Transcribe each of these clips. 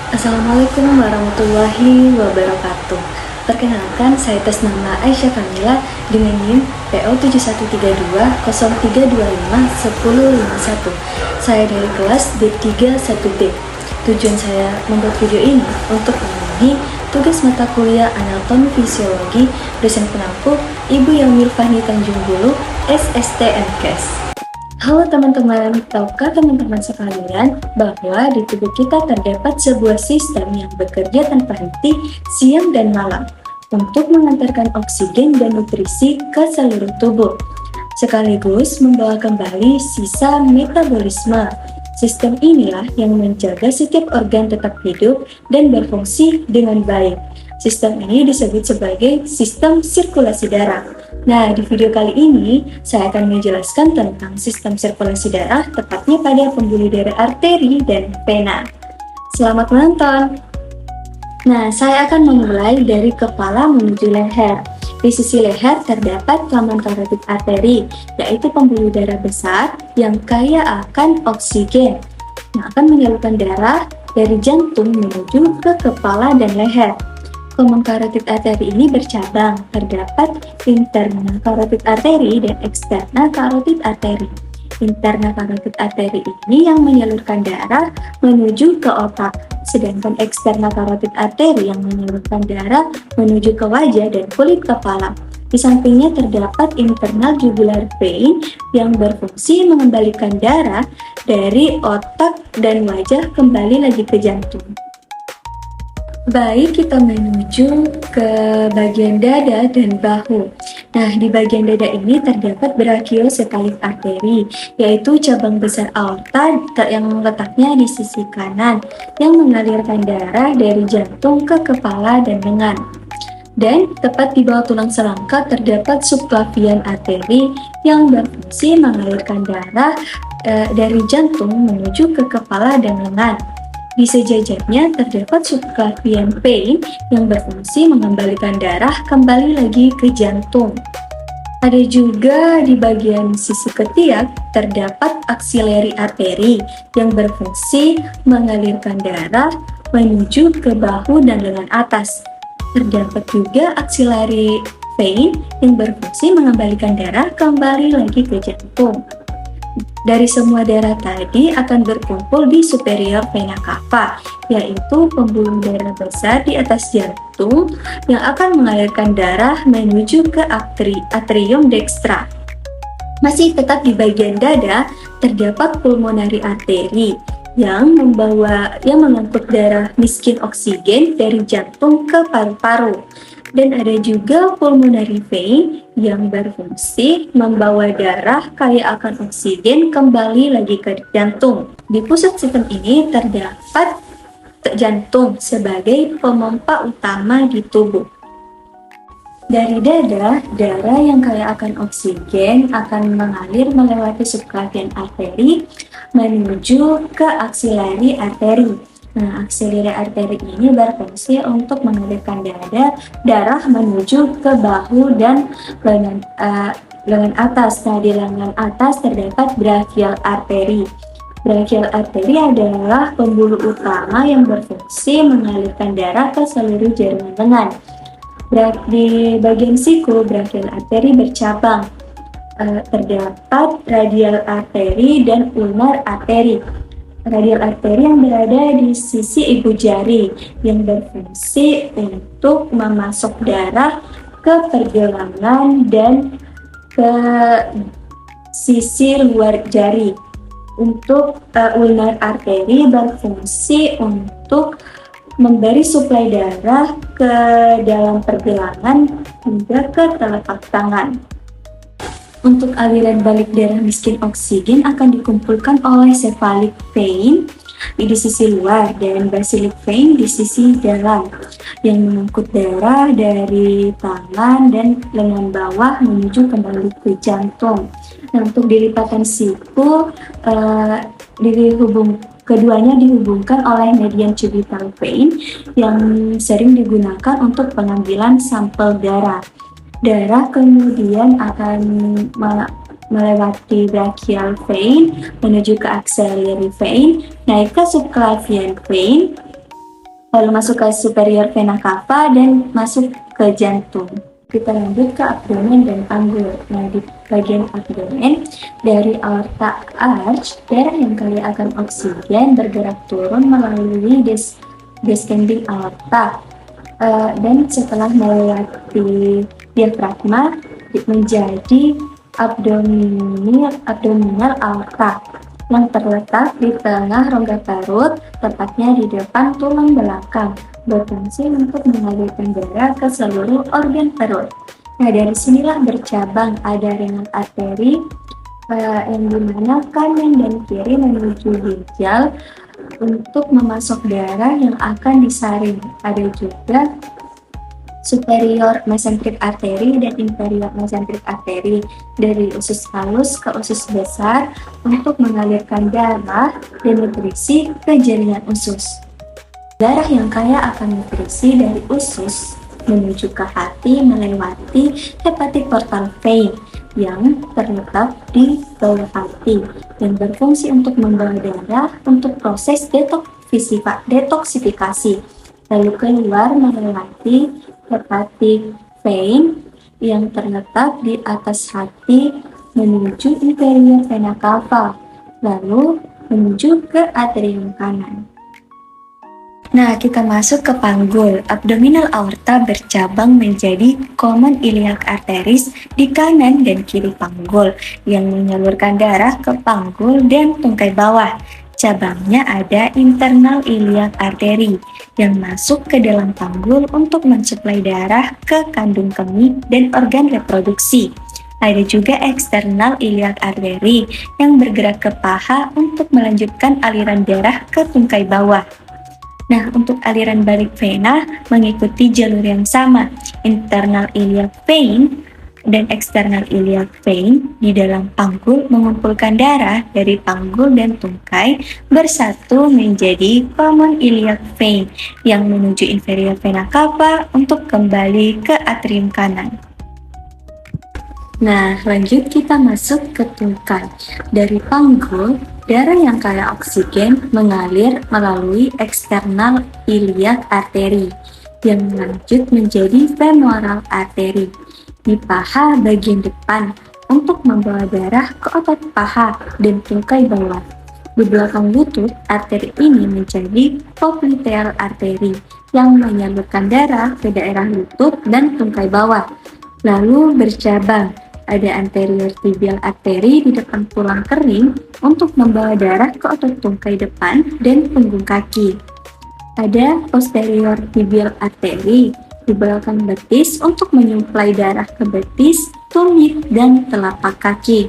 Assalamualaikum warahmatullahi wabarakatuh. Perkenalkan, saya atas nama Aisyah Kamila dengan NIM PO 713203251051. Saya dari kelas D31B. Tujuan saya membuat video ini untuk memenuhi tugas mata kuliah Anatomi Fisiologi dosen penampu Ibu Yamil Fahmi Tanjung Bulu, SSTMKes. Halo teman-teman, tahukah teman-teman sekalian bahwa di tubuh kita terdapat sebuah sistem yang bekerja tanpa henti siang dan malam untuk mengantarkan oksigen dan nutrisi ke seluruh tubuh, sekaligus membawa kembali sisa metabolisme. Sistem inilah yang menjaga setiap organ tetap hidup dan berfungsi dengan baik. Sistem ini disebut sebagai sistem sirkulasi darah. Nah, di video kali ini saya akan menjelaskan tentang sistem sirkulasi darah, tepatnya pada pembuluh darah arteri dan vena. Selamat menonton! Nah, saya akan memulai dari kepala menuju leher. Di sisi leher terdapat laman karotid arteri, yaitu pembuluh darah besar yang kaya akan oksigen, yang akan menyalurkan darah dari jantung menuju ke kepala dan leher. Laman karotid arteri ini bercabang, terdapat interna karotid arteri dan eksterna karotid arteri. Interna karotid arteri ini yang menyalurkan darah menuju ke otak, sedangkan eksterna karotid arteri yang menyalurkan darah menuju ke wajah dan kulit kepala. Di sampingnya terdapat internal jugular vein yang berfungsi mengembalikan darah dari otak dan wajah kembali lagi ke jantung. Baik, kita menuju ke bagian dada dan bahu. Nah, di bagian dada ini terdapat brachiocefalic artery, yaitu cabang besar aorta yang letaknya di sisi kanan, yang mengalirkan darah dari jantung ke kepala dan lengan. Dan tepat di bawah tulang selangka terdapat subclavian artery yang berfungsi mengalirkan darah dari jantung menuju ke kepala dan lengan. Di sejajarnya terdapat subclavian vein yang berfungsi mengembalikan darah kembali lagi ke jantung. Ada juga di bagian sisi ketiak terdapat axillary artery yang berfungsi mengalirkan darah menuju ke bahu dan lengan atas. Terdapat juga axillary vein yang berfungsi mengembalikan darah kembali lagi ke jantung. Dari semua darah tadi akan berkumpul di superior vena cava, yaitu pembuluh darah besar di atas jantung yang akan mengalirkan darah menuju ke atrium dextra. Masih tetap di bagian dada terdapat pulmonary artery yang mengangkut darah miskin oksigen dari jantung ke paru-paru. Dan ada juga pulmonary vein yang berfungsi membawa darah kaya akan oksigen kembali lagi ke jantung. Di pusat sistem ini terdapat jantung sebagai pemompa utama di tubuh. Dari dada, darah yang kaya akan oksigen akan mengalir melewati subclavian artery menuju ke axillary artery. Nah, axillary artery ini berfungsi untuk mengalirkan darah menuju ke bahu dan lengan atas. Nah, di lengan atas terdapat brachial artery. Brachial artery adalah pembuluh utama yang berfungsi mengalirkan darah ke seluruh jaringan lengan. Di bagian siku, brachial artery bercabang. Terdapat radial artery dan ulnar artery. Radial arteri yang berada di sisi ibu jari yang berfungsi untuk memasok darah ke pergelangan dan ke sisi luar jari. Untuk ulnar arteri berfungsi untuk memberi suplai darah ke dalam pergelangan hingga ke telapak tangan. Untuk aliran balik darah miskin oksigen akan dikumpulkan oleh cephalic vein di sisi luar dan basilic vein di sisi dalam yang mengangkut darah dari tangan dan lengan bawah menuju kembali ke jantung. Nah, untuk di lipatan siku keduanya dihubungkan oleh median cubital vein yang sering digunakan untuk pengambilan sampel darah. Darah kemudian akan melewati brachial vein menuju ke axillary vein, naik ke subclavian vein, lalu masuk ke superior vena cava dan masuk ke jantung. Kita lanjut ke abdomen dan panggul. Nah, di bagian abdomen dari aorta arch, darah yang kaya akan oksigen bergerak turun melalui descending aorta dan setelah melewati diafragma menjadi abdominal aorta yang terletak di tengah rongga perut, tepatnya di depan tulang belakang, berfungsi untuk mengalirkan darah ke seluruh organ perut. Nah, dari sinilah bercabang ada renal arteri yang dimana kanan dan kiri menuju ginjal untuk memasok darah yang akan disaring. Ada juga superior mesenteric artery dan inferior mesenteric artery dari usus halus ke usus besar untuk mengalirkan darah dan nutrisi ke jaringan usus. Darah yang kaya akan nutrisi dari usus menuju ke hati melewati hepatic portal vein yang terletak di bawah hati dan berfungsi untuk membawa darah untuk proses detoksifikasi, lalu keluar melewati hepatic vein yang terletak di atas hati menuju inferior vena cava, lalu menuju ke atrium kanan. Nah, kita masuk ke panggul. Abdominal aorta bercabang menjadi common iliac arteries di kanan dan kiri panggul yang menyalurkan darah ke panggul dan tungkai bawah. Cabangnya ada internal iliac artery yang masuk ke dalam panggul untuk mensuplai darah ke kandung kemih dan organ reproduksi. Ada juga external iliac artery yang bergerak ke paha untuk melanjutkan aliran darah ke tungkai bawah. Nah, untuk aliran balik vena mengikuti jalur yang sama, internal iliac vein dan external iliac vein di dalam panggul mengumpulkan darah dari panggul dan tungkai bersatu menjadi common iliac vein yang menuju inferior vena cava untuk kembali ke atrium kanan. Nah, lanjut kita masuk ke tungkai. Dari panggul, darah yang kaya oksigen mengalir melalui eksternal iliac artery yang lanjut menjadi femoral artery di paha bagian depan untuk membawa darah ke otot paha dan tungkai bawah. Di belakang lutut, arteri ini menjadi popliteal artery yang menyalurkan darah ke daerah lutut dan tungkai bawah. Lalu bercabang, ada anterior tibial artery di depan tulang kering untuk membawa darah ke otot tungkai depan dan punggung kaki. Ada posterior tibial artery di belakang betis untuk menyuplai darah ke betis, tumit, dan telapak kaki.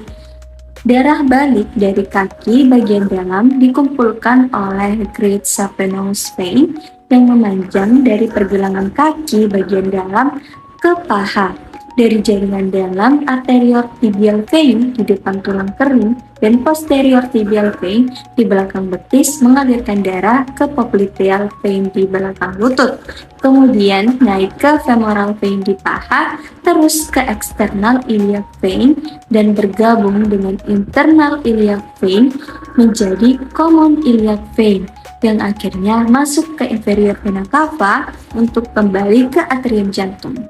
Darah balik dari kaki bagian dalam dikumpulkan oleh great saphenous vein yang memanjang dari pergelangan kaki bagian dalam ke paha. Dari jaringan dalam anterior tibial vein di depan tulang kering dan posterior tibial vein di belakang betis mengalirkan darah ke popliteal vein di belakang lutut, kemudian naik ke femoral vein di paha, terus ke external iliac vein dan bergabung dengan internal iliac vein menjadi common iliac vein yang akhirnya masuk ke inferior vena cava untuk kembali ke atrium jantung.